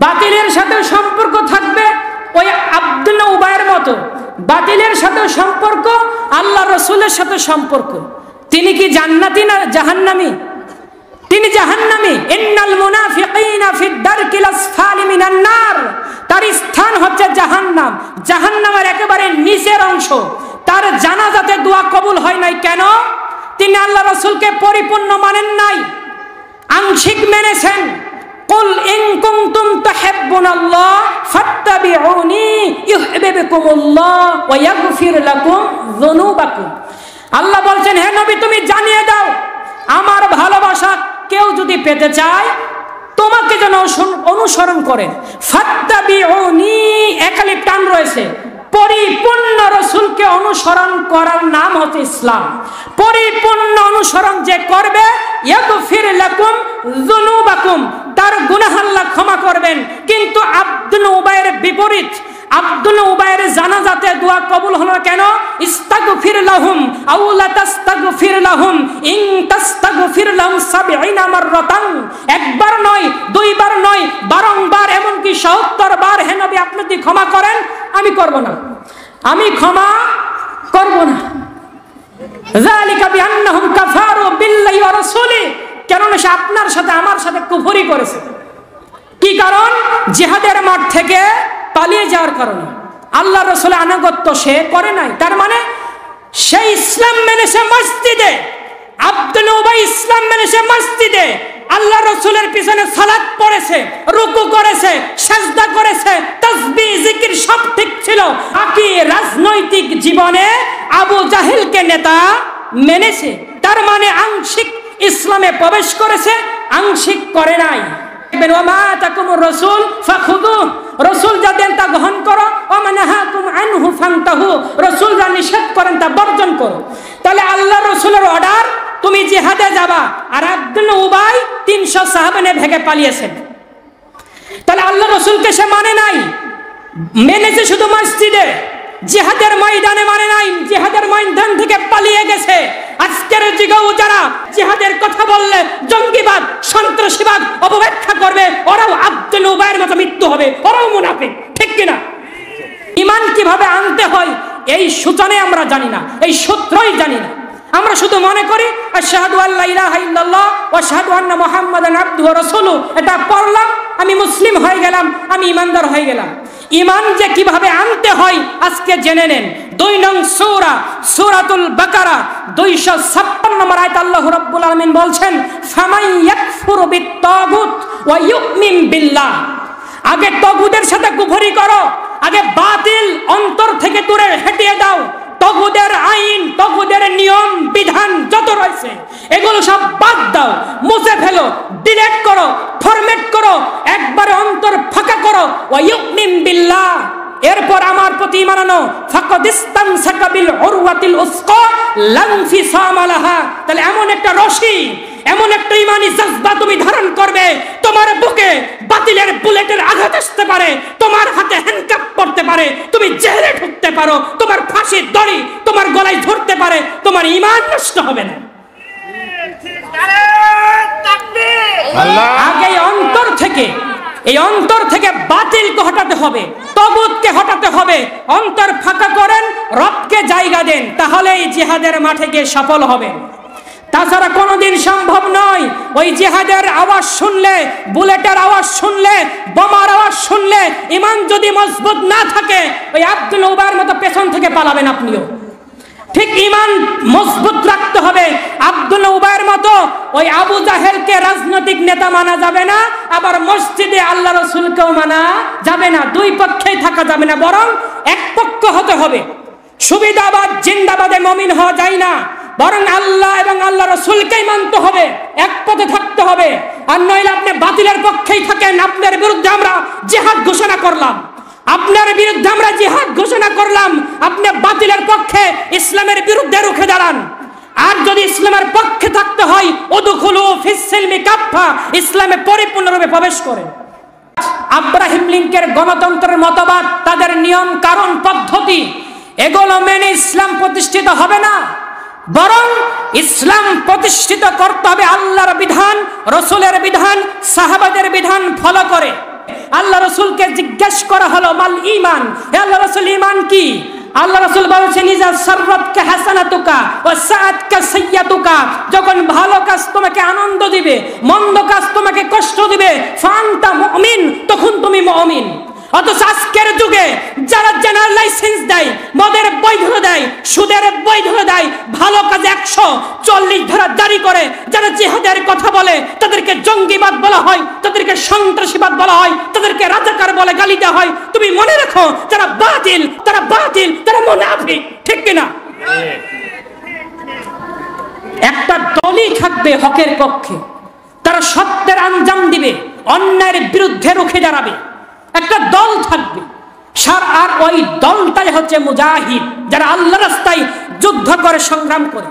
বাতিলের সাথে সম্পর্ক থাকবে ওই আব্দুল্লাহ উবাইয়ের মতো। বাতিলের সাথে সম্পর্ক, আল্লাহ রাসূলের সাথে সম্পর্ক। তিনি কি জান্নাতি না জাহান্নামী? তিনি জাহান্নামী। ইন্নাল মুনাফিকিনা ফিদ দারকিল আসফালি মিনান নার, তার স্থান হচ্ছে জাহান্নাম, জাহান্নামের একেবারে নিচের অংশ। তার জানাজাতে দোয়া কবুল হয় নাই কেন? তিনি আল্লাহ রাসূলকে পরিপূর্ণ মানেন নাই, আংশিক মেনেছেন। কুল ইন কুনতুম তুহিব্বুনাল্লাহ ফাত্তাবিউনি ইউহিব্বুকুমুল্লাহ ওয়া ইয়াগফির লাকুম যুনুবাকুম। আল্লাহ বলছেন, হে নবী তুমি জানিয়ে দাও, আমার ভালোবাসা কেউ যদি পেতে চায় তোমাকে যেন অনুসরণ করে। ফাত্তাবিউনি একালিপ টান রয়েছে। পরিপূর্ণ রাসূলকে অনুসরণ করার নাম হচ্ছে ইসলাম। পরিপূর্ণ অনুসরণ যে করবে, ইয়াগফির লাকুম যুনুবাকুম, তার গুনাহ আল্লাহ ক্ষমা করবেন। কিন্তু আব্দুল্লাহ উবাইয়ের বিপরীত। আব্দুল্লাহ উবাইয়ের জানাজাতে দোয়া কবুল হলো কেন? ইস্তাগফির লাহুম আও লা তাস্তাগফির লাহুম ইন তাস্তাগফির লাহুম ৭০ মাররাতান, একবার নয়, দুইবার নয়, বারংবার, এমনকি ৭০ বার, হে নবী আপনি যদি ক্ষমা করেন আমি করব না, আমি ক্ষমা করব না। যালিকা বিআন্নাহুম কাফারু বিল্লাহি ওয়া রাসূলি, কারণ সে আপনার সাথে আমার সাথে কুফরি করেছে। কি কারণ? জিহাদের মাঠ থেকে পালিয়ে যাওয়ার কারণে। আল্লাহ রাসূলের আনুগত্য সে করে নাই। তার মানে সে ইসলাম মেনেছে মসজিদে, আব্দুল্লাহ উবাই ইসলাম মেনেছে মসজিদে, আল্লাহ রাসূলের পিছনে সালাত পড়েছে, রুকু করেছে, সিজদা করেছে, তাসবিহ জিকির সব ঠিক ছিল। বাকি রাজনৈতিক জীবনে আবু জাহেলকে নেতা মেনেছে। তার মানে আংশিক ইসলামে প্রবেশ করেছে, আংশিক করে নাই। রাসূল যা দেন তা গ্রহণ করো, ওয়া মানাহাকুম আনহু ফান্তাহু, রাসূল যা নিষেধ করেন তা বর্জন করো। তাহলে আল্লাহ রাসূলের অর্ডার, তুমি জিহাদে যাবা, আর আব্দুল্লাহ উবাই ৩০০ সাহাবা নিয়ে ভেগে পালিয়েছেন। তাহলে আল্লাহ রাসূলকে সে মানে নাই, মেনেছে শুধু মসজিদে, জিহাদের ময়দানে মানে নাই, জিহাদের ময়দান থেকে পালিয়ে গেছে। আজকের যুগেও যারা জিহাদের কথা বললে জঙ্গিবাদ, সন্ত্রাসীবাদ অপব্যাখ্যা করবে, ওরাও আব্দুল্লাহ উবাইয়ের মতো মৃত্যু হবে, ওরাও মুনাফিক, ঠিক কিনা? ঈমান কিভাবে আনতে হয় এই সূচনে আমরা জানি না, এই সূত্রই জানি না। আমরা শুধু মনে করি আশহাদু আল্লা ইলাহা ইল্লাল্লাহ ওয়া আশহাদু আন্না মুহাম্মাদান আবদুহু ওয়া রাসূলুহু, এটা পড়লাম, আমি মুসলিম হয়ে গেলাম, আমি ঈমানদার হয়ে গেলাম। ঈমান যে কিভাবে আনতে হয় আজকে জেনে নেন। ২ নং সূরা, সূরাতুল বাকারা ২৫৬ নম্বর আয়াত আল্লাহ রাব্বুল আলামিন বলছেন, ফামান ইয়াকফুরু বিত-তাগুত ওয়া ইউমিন বিল্লাহ। আগে তাগুতের সাথে কুফরি করো, আগে বাতিল অন্তর থেকে দূরে হটিয়ে দাও। তাগুতের আইন, তাগুতের নিয়ম বিধান যত রয়েছে এগুলো সব বাদ দাও, মুছে ফেলো, ডিলিট করো, ফরম্যাট করো, একবারে অন্তর ফাঁকা করো। ওয়া ইউমিন বিল্লাহ, এরপর আমার প্রতি ঈমান আনো। ফাকাদ ইসতামসাকা বিল উরওয়াতিল উসকা লা ইনফিসামা লাহা। তাহলে এমন একটা রশি, এমন একটা ঈমানি জজবা তুমি ধারণ করবে, তোমার বুকে বাতিলের বুলেটের আঘাত আসতে পারে, তোমার হাতে হ্যান্ডকাপ পড়তে পারে, তুমি জেলে ঢুকতে পারো, তোমার ফাঁসির দড়ি তোমার গলায় ধরতে পারে, তোমার ঈমান নষ্ট হবে না। আগে অন্তর থেকে, এই অন্তর থেকে বাতিলকে হটাতে হবে, তাগুতকে হটাতে হবে। অন্তর ফাঁকা করেন, রবকে জায়গা দেন, তাহলে এই জিহাদের মাঠে গিয়ে সফল হবে। তাছাড়া কোনোদিন সম্ভব নয়। ওই জিহাদের আওয়াজ শুনলে, বুলেটের আওয়াজ শুনলে, বোমার আওয়াজ শুনলে ঈমান যদি মজবুত না থাকে, ওই আব্দুল্লাহ উবাইয়ের মতো পেছন থেকে পালাবেন আপনিও। ঠিক ঈমান মজবুত রাখতে হবে। আব্দুল্লাহ উবাইয়ের মতো ওই আবু জাহেলকে রাজনৈতিক নেতা মানা যাবে না, আবার মসজিদে আল্লাহ রাসূলকেও মানা যাবে না। দুই পক্ষেই থাকা যাবে না, বরং এক পক্ষ হতে হবে। সুবিধাবাদ জিন্দাবাদে মুমিন হওয়া যায় না, বরং আল্লাহ এবং আল্লাহ রাসূলকেই মানতে হবে, এক পথে থাকতে হবে। আর নইলে আপনি বাতিলের পক্ষেই থাকেন, আপনার বিরুদ্ধে আমরা জিহাদ ঘোষণা করলাম, আপনার বিরুদ্ধে আমরা জিহাদ ঘোষণা করলাম, আপনি বাতিলের পক্ষে ইসলামের বিরুদ্ধে রুখে দাঁড়ান। আর যদি ইসলামের পক্ষে থাকতে হয়, উদখুলু ফিস সিলমি কাফা, ইসলামে পরিপূর্ণরূপে প্রবেশ করেন। আব্রাহিম লিঙ্কের গণতন্ত্রের মতবাদ, তাদের নিয়ম কারণ পদ্ধতি, এগুলো মেনে ইসলাম প্রতিষ্ঠিত হবে না, বরং ইসলাম প্রতিষ্ঠিত করতে হবে আল্লাহর বিধান, রাসূলের বিধান, সাহাবাদের বিধান ফলো করে। আল্লাহ রাসূলকে জিজ্ঞেস করা হলো মাল ঈমান, হে আল্লাহর রাসূল ঈমান কি? আল্লাহ রাসূল বলেছেন ইজা সাররাতকা হাসানাতুকা ওয়া সাআতকা সাইয়্যাতুকা, যখন ভালো কাজ তোমাকে আনন্দ দিবে, মন্দ কাজ তোমাকে কষ্ট দিবে, ফান্তা মুমিন, তখন তুমি মুমিন। অথচ আজকের যুগে যারা জেনারেল লাইসেন্স দেয়, মদের বৈধতা দেয়, সুদের বৈধতা দেয়, ভালো কাজে 140 ধারা জারি করে, যারা জিহাদের কথা বলে তাদেরকে জঙ্গিবাদ বলা হয়, তাদেরকে সন্ত্রাসীবাদ বলা হয়, তাদেরকে রাজাকার বলে গালি দেওয়া হয়। তুমি মনে রাখো যারা বাতিল, তারা মুনাফিক, ঠিক কিনা? একটা দলই থাকবে হকের পক্ষে, তারা সত্যের আঞ্জাম দিবে, অন্যায়ের বিরুদ্ধে রুখে দাঁড়াবে। একটা দল থাকবে, আর ওই দলটাই হচ্ছে মুজাহিদ, যারা আল্লাহর রাস্তায় যুদ্ধ করে, সংগ্রাম করে।